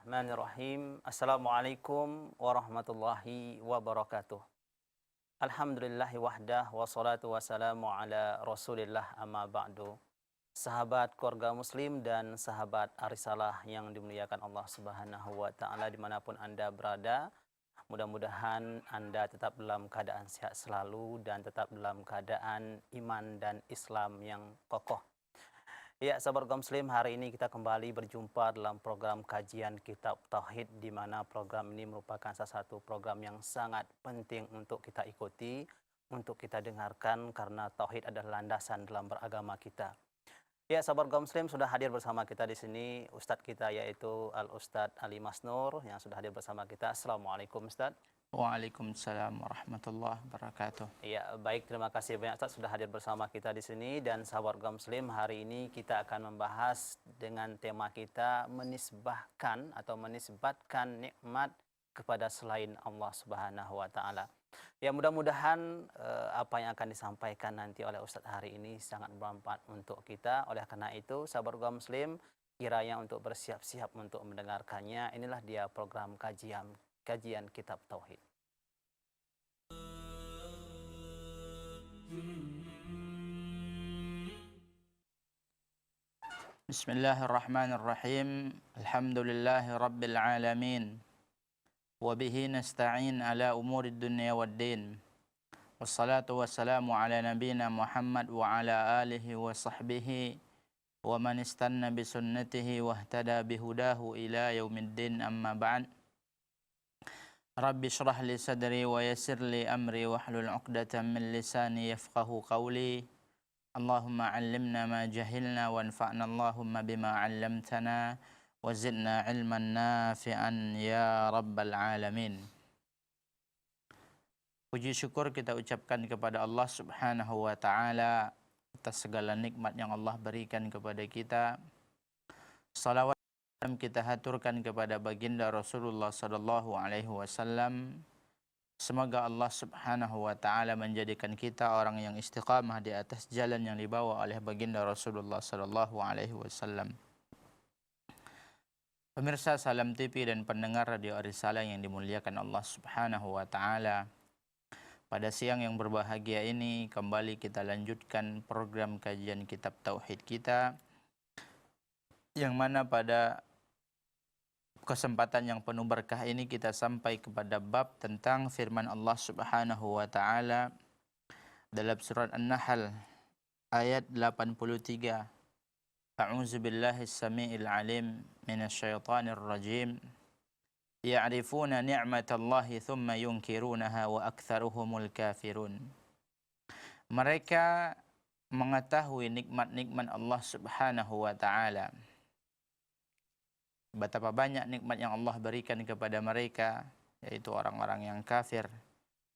Bismillahirrahmanirrahim. Assalamualaikum warahmatullahi wabarakatuh. Alhamdulillahi wahdah wassalatu wassalamu ala Rasulillah amma ba'du. Sahabat keluarga muslim dan sahabat Arisalah yang dimuliakan Allah Subhanahu wa taala dimanapun Anda berada, mudah-mudahan Anda tetap dalam keadaan sehat selalu dan tetap dalam keadaan iman dan Islam yang kokoh. Ya, sahabat kaum muslim, hari ini kita kembali berjumpa dalam program kajian Kitab Tauhid, di mana program ini merupakan salah satu program yang sangat penting untuk kita ikuti, untuk kita dengarkan, karena Tauhid adalah landasan dalam beragama kita. Ya, sahabat kaum muslim, sudah hadir bersama kita di sini Ustadz kita, yaitu Al-Ustadz Ali Masnur, yang sudah hadir bersama kita. Assalamualaikum Ustadz. Waalaikumsalam warahmatullahi wabarakatuh. Ya, baik, terima kasih banyak Ustaz sudah hadir bersama kita di sini. Dan sahabat kaum muslim, hari ini kita akan membahas dengan tema kita menisbahkan atau menisbatkan nikmat kepada selain Allah Subhanahu wa taala. Ya, mudah-mudahan apa yang akan disampaikan nanti oleh Ustaz hari ini sangat bermanfaat untuk kita. Oleh karena itu, sahabat kaum muslim, kiranya untuk bersiap-siap untuk mendengarkannya. Inilah dia program kajian Kitab Tauhid. Bismillahirrahmanirrahim. Alhamdulillahi rabbil alamin. Wabihi nasta'in ala umurid dunya waddin. Wassalatu wassalamu ala nabina Muhammad wa ala alihi wa sahbihi wa man istanna bisunnatihi wahtada bihudahu ila yaumiddin, amma ba'd. Rabbi shrah li sadri wa yassir li amri wahlul 'uqdatam min lisani yafqahu qawli. Allahumma 'allimna ma jahilna wanfa'na Allahumma bima 'allamtana wa zidna 'ilman nafi'an ya rabbal alamin. Puji syukur kita ucapkan kepada Allah Subhanahu wa taala atas segala nikmat yang Allah berikan kepada kita. Salawat kita haturkan kepada baginda Rasulullah sallallahu alaihi wasallam. Semoga Allah Subhanahu wa taala menjadikan kita orang yang istiqamah di atas jalan yang dibawa oleh baginda Rasulullah sallallahu alaihi wasallam. Pemirsa Salam TV dan pendengar Radio Arisalah yang dimuliakan Allah Subhanahu wa taala. Pada siang yang berbahagia ini kembali kita lanjutkan program kajian Kitab Tauhid kita, yang mana pada kesempatan yang penuh berkah ini kita sampai kepada bab tentang firman Allah Subhanahu wa taala dalam surat An-Nahl ayat 83. A'udzu billahi as-sami'il 'alim minasyaitonir rajim. Ya'rifuna ni'matallahi thumma yunkirunaha wa aktsaruhumul kafirun. Mereka mengetahui nikmat-nikmat Allah Subhanahu wa taala. Betapa banyak nikmat yang Allah berikan kepada mereka, yaitu orang-orang yang kafir,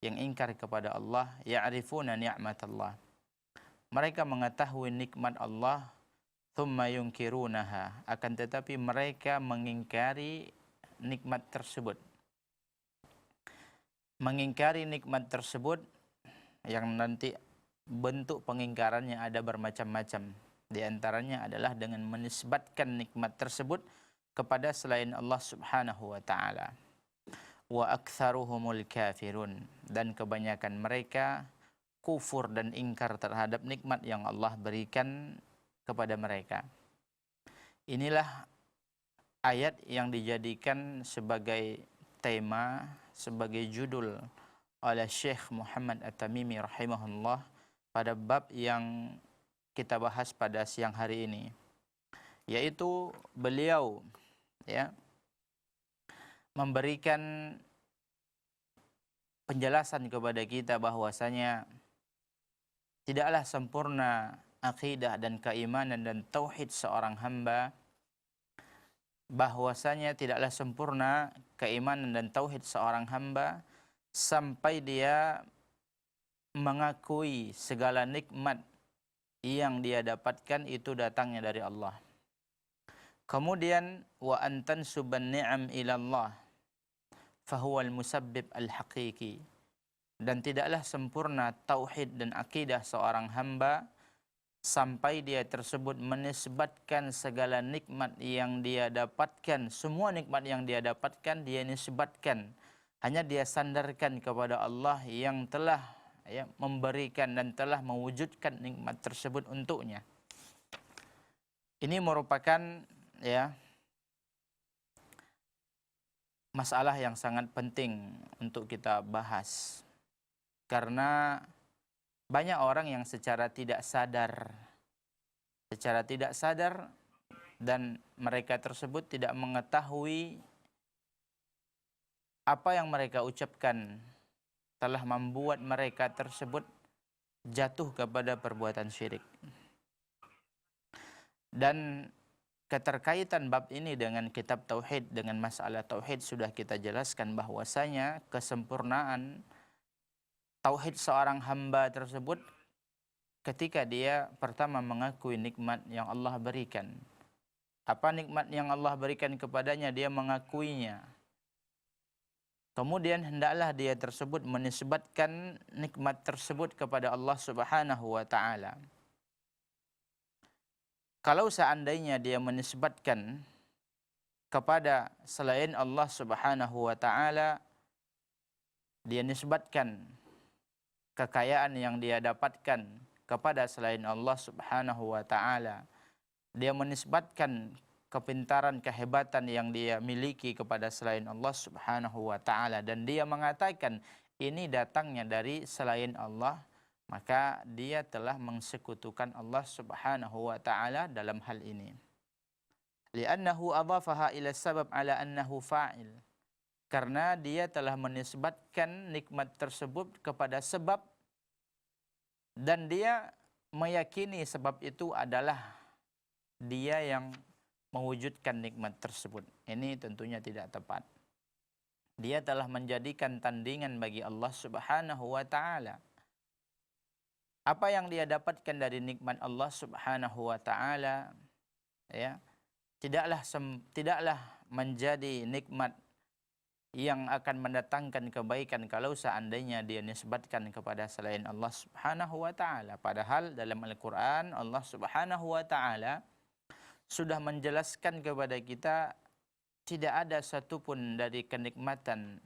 yang ingkar kepada Allah. Ya'rifuna ni'matallah. Mereka mengetahui nikmat Allah, thumma yunkirunaha, akan tetapi mereka mengingkari nikmat tersebut. Mengingkari nikmat tersebut yang nanti bentuk pengingkarannya ada bermacam-macam. Di antaranya adalah dengan menisbatkan nikmat tersebut kepada selain Allah Subhanahu wa taala. Wa aktsaruhumul kafirun, dan kebanyakan mereka kufur dan ingkar terhadap nikmat yang Allah berikan kepada mereka. Inilah ayat yang dijadikan sebagai tema, sebagai judul oleh Syekh Muhammad At-Tamimi rahimahullah pada bab yang kita bahas pada siang hari ini, yaitu beliau memberikan penjelasan kepada kita bahwasanya tidaklah sempurna akidah dan keimanan dan tauhid seorang hamba, bahwasanya tidaklah sempurna keimanan dan tauhid seorang hamba sampai dia mengakui segala nikmat yang dia dapatkan itu datangnya dari Allah. Kemudian wa antan suban ni'am ilallah fahuwal musabbib al-haqiqi, dan tidaklah sempurna tauhid dan akidah seorang hamba sampai dia tersebut menisbatkan segala nikmat yang dia dapatkan, semua nikmat yang dia dapatkan dia nisbatkan, hanya dia sandarkan kepada Allah yang telah memberikan dan telah mewujudkan nikmat tersebut untuknya. Ini merupakan masalah yang sangat penting untuk kita bahas, karena banyak orang yang secara tidak sadar dan mereka tersebut tidak mengetahui apa yang mereka ucapkan telah membuat mereka tersebut jatuh kepada perbuatan syirik. Dan keterkaitan bab ini dengan kitab Tauhid, dengan masalah Tauhid sudah kita jelaskan bahwasanya kesempurnaan Tauhid seorang hamba tersebut ketika dia pertama mengakui nikmat yang Allah berikan. Apa nikmat yang Allah berikan kepadanya, dia mengakuinya. Kemudian hendaklah dia tersebut menisbatkan nikmat tersebut kepada Allah Subhanahu wa taala. Kalau seandainya dia menisbatkan kepada selain Allah Subhanahu wa taala, dia nisbatkan kekayaan yang dia dapatkan kepada selain Allah Subhanahu wa taala, dia menisbatkan kepintaran, kehebatan yang dia miliki kepada selain Allah Subhanahu wa taala, dan dia mengatakan ini datangnya dari selain Allah, maka dia telah mensekutukan Allah Subhanahu wa taala dalam hal ini. Li'annahu adhafaha ila sabab ala annahu fa'il. Karena dia telah menisbatkan nikmat tersebut kepada sebab, dan dia meyakini sebab itu adalah dia yang mewujudkan nikmat tersebut. Ini tentunya tidak tepat. Dia telah menjadikan tandingan bagi Allah Subhanahu wa taala. Apa yang dia dapatkan dari nikmat Allah Subhanahu wa taala tidaklah menjadi nikmat yang akan mendatangkan kebaikan kalau seandainya dia nisbatkan kepada selain Allah Subhanahu wa taala. Padahal dalam Al-Qur'an Allah Subhanahu wa taala sudah menjelaskan kepada kita tidak ada satupun dari kenikmatan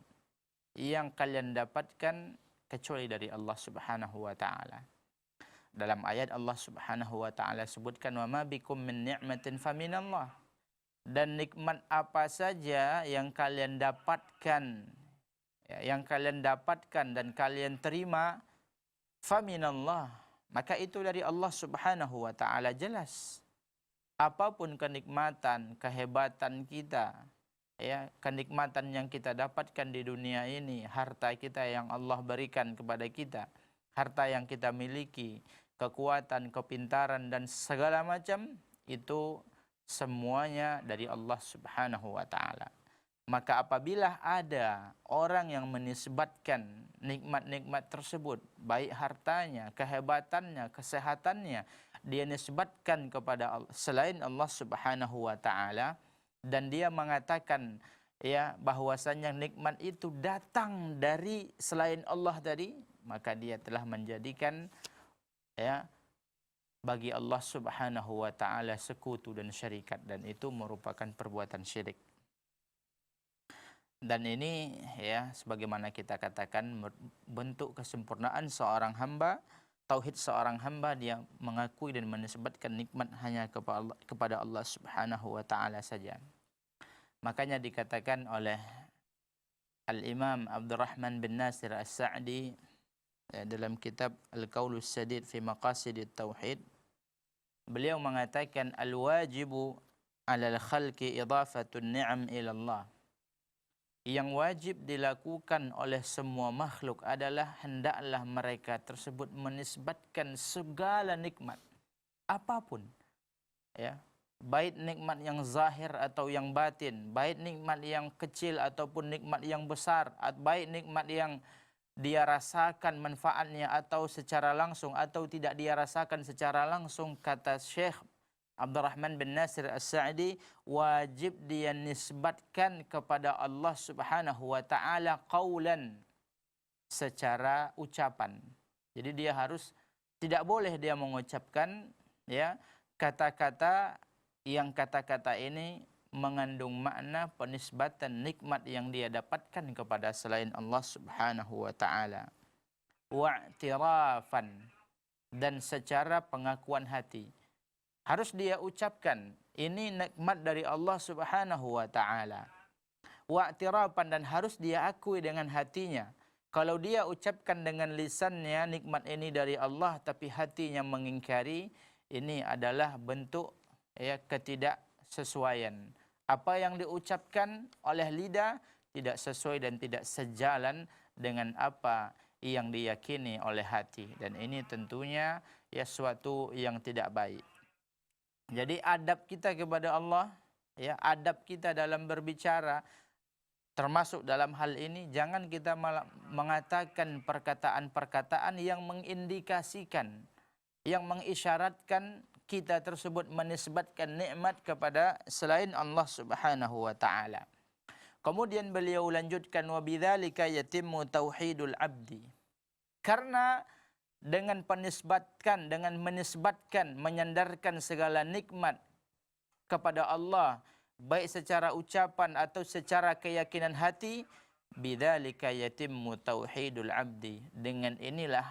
yang kalian dapatkan kecuali dari Allah Subhanahu wa taala. Dalam ayat Allah Subhanahu wa taala sebutkan wa ma bikum min ni'matin faminallah. Dan nikmat apa saja yang kalian dapatkan, dan kalian terima, faminallah, maka itu dari Allah Subhanahu wa taala. Jelas apapun kenikmatan, kehebatan kita, kenikmatan yang kita dapatkan di dunia ini, harta kita yang Allah berikan kepada kita, harta yang kita miliki, kekuatan, kepintaran dan segala macam, itu semuanya dari Allah Subhanahu wa taala. Maka apabila ada orang yang menisbatkan nikmat-nikmat tersebut, baik hartanya, kehebatannya, kesehatannya, dia nisbatkan kepada selain Allah Subhanahu wa taala, dan dia mengatakan bahwasanya nikmat itu datang dari selain Allah tadi, maka dia telah menjadikan bagi Allah Subhanahu wa taala sekutu dan syarikat, dan itu merupakan perbuatan syirik. Dan ini sebagaimana kita katakan bentuk kesempurnaan seorang hamba, tauhid seorang hamba, dia mengakui dan menisbatkan nikmat hanya kepada Allah Subhanahu wa taala saja. Makanya dikatakan oleh Al-Imam Abdurrahman bin Nasir As-Sa'di dalam kitab Al-Qaulus Sadid fi Maqasidit Tauhid, beliau mengatakan al-wajibu 'alal khalqi idhafatun ni'am ila Allah. Yang wajib dilakukan oleh semua makhluk adalah hendaklah mereka tersebut menisbatkan segala nikmat apapun, baik nikmat yang zahir atau yang batin, baik nikmat yang kecil ataupun nikmat yang besar, baik nikmat yang dia rasakan manfaatnya atau secara langsung atau tidak dia rasakan secara langsung, kata Syekh Abdurrahman bin Nasir As-Sa'di, wajib dia nisbatkan kepada Allah Subhanahu wa taala qaulan, secara ucapan. Jadi dia harus, tidak boleh dia mengucapkan ya kata-kata yang kata-kata ini mengandung makna penisbatan nikmat yang dia dapatkan kepada selain Allah Subhanahu wa taala. Wa'tirafan, dan secara pengakuan hati. Harus dia ucapkan ini nikmat dari Allah Subhanahu wa taala. Wa'tirafan, dan harus dia akui dengan hatinya. Kalau dia ucapkan dengan lisannya nikmat ini dari Allah tapi hatinya mengingkari, ini adalah bentuk ketidaksesuaian. Apa yang diucapkan oleh lidah tidak sesuai dan tidak sejalan dengan apa yang diyakini oleh hati, dan ini tentunya suatu yang tidak baik. Jadi adab kita kepada Allah, adab kita dalam berbicara, termasuk dalam hal ini jangan kita mengatakan perkataan-perkataan yang mengindikasikan, yang mengisyaratkan kita tersebut menisbatkan nikmat kepada selain Allah Subhanahu wa taala. Kemudian beliau lanjutkan, wa bidzalika yatimmu tauhidul abdi. Karena dengan menisbatkan, menyandarkan segala nikmat kepada Allah, baik secara ucapan atau secara keyakinan hati, bidzalika yatimmu tauhidul abdi. Dengan inilah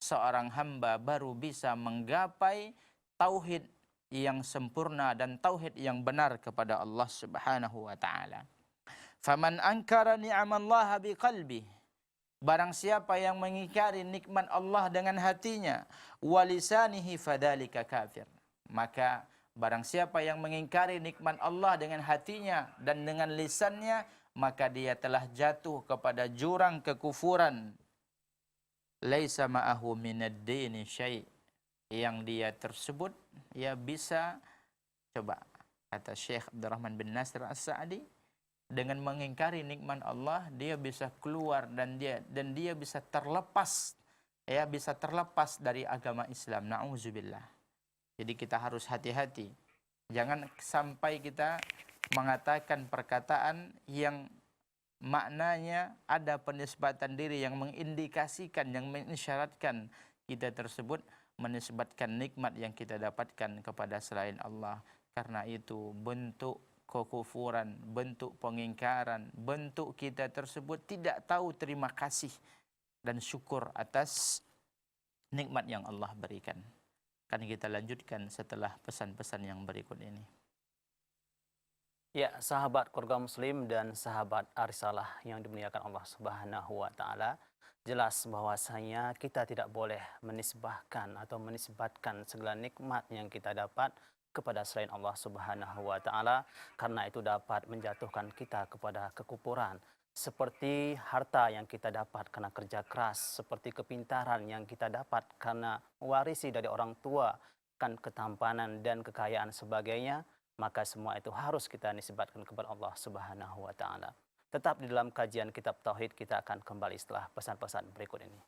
seorang hamba baru bisa menggapai tauhid yang sempurna dan tauhid yang benar kepada Allah Subhanahu wa taala. Faman ankara ni'amallaha biqalbi, barang siapa yang mengingkari nikmat Allah dengan hatinya, walisanihi fadzalika kafir, maka barang siapa yang mengingkari nikmat Allah dengan hatinya dan dengan lisannya, maka dia telah jatuh kepada jurang kekufuran. Laisa ma'ahu minad dini syai', yang dia tersebut bisa, coba kata Syekh Abdurrahman bin Nasir As-Sa'di, dengan mengingkari nikmat Allah dia bisa keluar dan dia bisa terlepas, bisa terlepas dari agama Islam. Nauzubillah. Jadi kita harus hati-hati. Jangan sampai kita mengatakan perkataan yang maknanya ada penisbatan diri yang mengindikasikan, yang mengisyaratkan kita tersebut menisbatkan nikmat yang kita dapatkan kepada selain Allah. Karena itu bentuk kekufuran, bentuk pengingkaran, bentuk kita tersebut tidak tahu terima kasih dan syukur atas nikmat yang Allah berikan. Akan kita lanjutkan setelah pesan-pesan yang berikut ini. Ya, sahabat keluarga muslim dan sahabat Arisalah yang dimuliakan Allah Subhanahu wa taala, jelas bahwasanya kita tidak boleh menisbahkan atau menisbatkan segala nikmat yang kita dapat kepada selain Allah Subhanahu wa taala, karena itu dapat menjatuhkan kita kepada kekufuran. Seperti harta yang kita dapat karena kerja keras, seperti kepintaran yang kita dapat karena mewarisi dari orang tua, kan ketampanan dan kekayaan sebagainya, maka semua itu harus kita nisbatkan kepada Allah Subhanahu wa taala. Tetap di dalam kajian kitab tauhid, kita akan kembali setelah pesan-pesan berikut ini.